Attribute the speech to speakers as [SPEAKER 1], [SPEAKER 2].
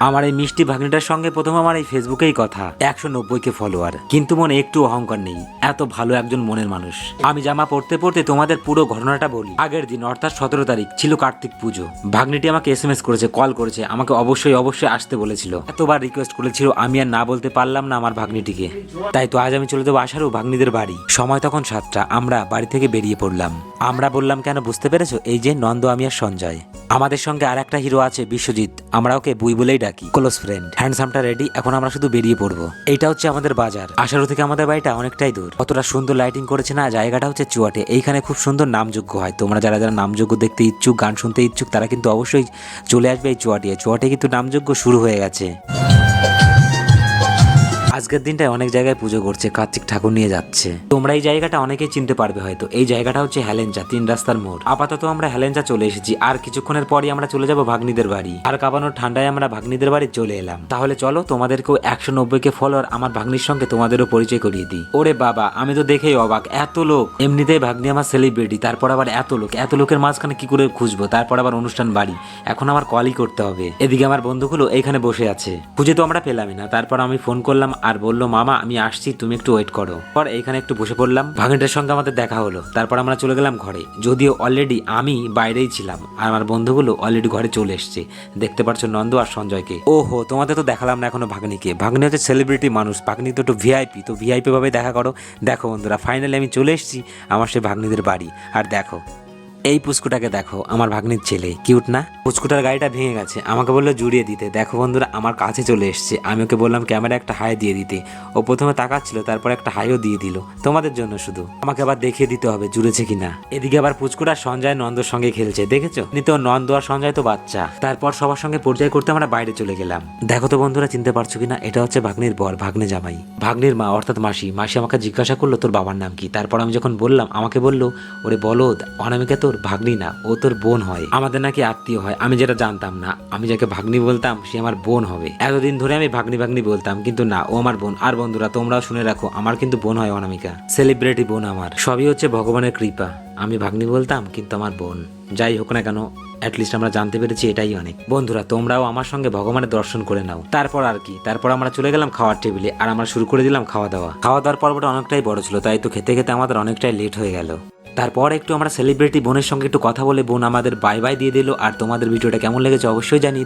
[SPEAKER 1] আমার এই মিষ্টি ভাগ্নিটার সঙ্গে প্রথম আমার এই ফেসবুকেই কথা, 190কে ফলোয়ার, কিন্তু মনে একটু অহংকার নেই। এত ভালো একজন মনের মানুষ। আমি জামা পড়তে পড়তে তোমাদের পুরো ঘটনাটা বলি। আগের দিন অর্থাৎ 17 তারিখ ছিল কার্তিক পুজো। ভাগ্নিটি আমাকে SMS করেছে, কল করেছে, আমাকে অবশ্যই আসতে বলেছিল। এতবার রিকোয়েস্ট করেছিল, আমি আর না বলতে পারলাম না আমার ভাগ্নিটিকে। তাই তো আজ আমি চলে যাবো আশারও ভাগ্নিদের বাড়ি। সময় তখন 7টা। আমরা বাড়ি থেকে বেরিয়ে পড়লাম। আমরা বললাম কেন বুঝতে পেরেছো? এই যে নন্দ, আমি আর সঞ্জয়। আমাদের সঙ্গে আর একটা হিরো আছে, বিশ্বজিৎ। আমরা ওকে বুই বলেই ডাকি, ক্লোজ ফ্রেন্ড। হ্যান্ডসামটা রেডি, এখন আমরা শুধু বেরিয়ে পড়বো। এইটা হচ্ছে আমাদের বাজার। আশারু থেকে আমাদের বাড়িটা অনেকটাই দূর। কতটা সুন্দর লাইটিং করেছে না। জায়গাটা হচ্ছে চুয়াটে। এইখানে খুব সুন্দর নামযোগ্য হয়। তোমরা যারা যারা নামযোগ্য দেখতে ইচ্ছুক, গান শুনতে ইচ্ছুক, তারা কিন্তু অবশ্যই চলে আসবে এই চুয়াটে। চুয়াটে কিন্তু নামযোগ্য শুরু হয়ে গেছে। আজকের দিনটায় অনেক জায়গায় পুজো করছে, কার্তিক ঠাকুর নিয়ে যাচ্ছে। তোমরা এই জায়গাটা অনেকেই চিনতে পারবে হয়তো। এই জায়গাটা হচ্ছে হেলেঞ্চা, 3 রাস্তার মোড়। আপাতত আমরা হেলেঞ্চা চলে এসেছি। আর কিছুক্ষণের পরই আমরা চলে যাব ভাগ্নিদের বাড়ি। আর কাঁপানোর ঠান্ডায় আমরা ভাগ্নিদের বাড়ি চলে এলাম। তাহলে চলো তোমাদেরকেও 190কে ফলোয়ার আমার ভাগ্নির সঙ্গে তোমাদেরও পরিচয় করিয়ে দিই। ওরে বাবা, আমি তো দেখেই অবাক, এত লোক। এমনিতেই ভাগ্নি আমার সেলিব্রিটি, তারপর আবার এত লোক। এত লোকের মাঝখানে কি করে খুঁজবো? তারপর আবার অনুষ্ঠান বাড়ি। এখন আমার কলই করতে হবে। এদিকে আমার বন্ধুগুলো এইখানে বসে আছে। খুঁজে তো আমরা পেলামই না। তারপর আমি ফোন করলাম আর বললো, মামা আমি আসছি, তুমি একটু ওয়েট করো। পর এইখানে একটু বসে পড়লাম। ভাগ্নিটার সঙ্গে আমাদের দেখা হলো। তারপর আমরা চলে গেলাম ঘরে। যদিও অলরেডি আমি বাইরেই ছিলাম আর আমার বন্ধুগুলো অলরেডি ঘরে চলে এসছে। দেখতে পাচ্ছ নন্দ আর সঞ্জয়কে। ওহো, তোমাদের তো দেখালাম না এখনো ভাগ্নিকে। ভাগ্নি হচ্ছে সেলিব্রিটি মানুষ, ভাগ্নি তো একটু ভিআইপি, তো ভিআইপি ভাবে দেখা করো। দেখো বন্ধুরা, ফাইনালি আমি চলে এসেছি আমার সে ভাগ্নিদের বাড়ি। আর দেখো এই পুচকুটাকে দেখো, আমার ভাগ্নির ছেলে। কিউট না? পুচকুটার গাড়িটা ভেঙে গেছে, আমাকে বললো জুড়িয়ে দিতে। দেখো বন্ধুরা, আমার কাছে চলে এসছে। আমি ওকে বললাম ক্যামেরা একটা হাই দিয়ে দিতে। ও প্রথমে তাকাচ্ছিল, তারপর একটা হাইও দিয়ে দিল তোমাদের জন্য শুধু। আমাকে আবার দেখিয়ে দিতে হবে জুড়েছে কিনা। এদিকে আবার পুচকুটা সঞ্জয় নন্দর সঙ্গে খেলছে, দেখেছো? নিতে নন্দ আর সঞ্জয় তো বাচ্চা। তারপর সবার সঙ্গে পরিচয় করতে আমরা বাইরে চলে গেলাম। দেখো তো বন্ধুরা, চিনতে পারছো কিনা? এটা হচ্ছে ভাগ্নির বর, ভাগ্নে জামাই। ভাগ্নির মা অর্থাৎ মাসি। মাসি আমাকে জিজ্ঞাসা করলো তোর বাবার নাম কি। তারপর আমি যখন বললাম, আমাকে বললো, ওরে বলদ, অনামিকা তোর ভাগ্নি না, ও তোর বোন হয়। আমাদের নাকি আত্মীয় হয়। আমি যেটা জানতাম না। আমি যাকে ভাগ্নি বলতাম সে আমার বোন হবে। এতদিন ধরে আমি ভাগ্নি ভাগ্নি বলতাম, কিন্তু না, ও আমার বোন। আর বন্ধুরা তোমরাও শুনে রাখো, আমার কিন্তু বোন হয় অনামিকা। সেলিব্রিটি বোন আমার। সবই হচ্ছে ভগবানের কৃপা। আমি ভাগ্নি বলতাম কিন্তু আমার বোন। যাই হোক না কেন, অ্যাটলিস্ট আমরা জানতে পেরেছি, এটাই অনেক। বন্ধুরা তোমরাও আমার সঙ্গে ভগবানের দর্শন করে নাও। তারপর আর কি, তারপর আমরা চলে গেলাম খাওয়ার টেবিলে। আর আমরা শুরু করে দিলাম খাওয়া দাওয়া। খাওয়া দাওয়ার পর্বটা অনেকটাই বড় ছিল, তাই তো খেতে খেতে আমাদের অনেকটাই লেট হয়ে গেল। তারপর একটু আমরা সেলিব্রিটি বোনের সঙ্গে একটু কথা বলে বোন আমাদের বাই বাই দিয়ে দিল। আর তোমাদের ভিডিওটা কেমন লেগেছে অবশ্যই জানিয়ে দিও।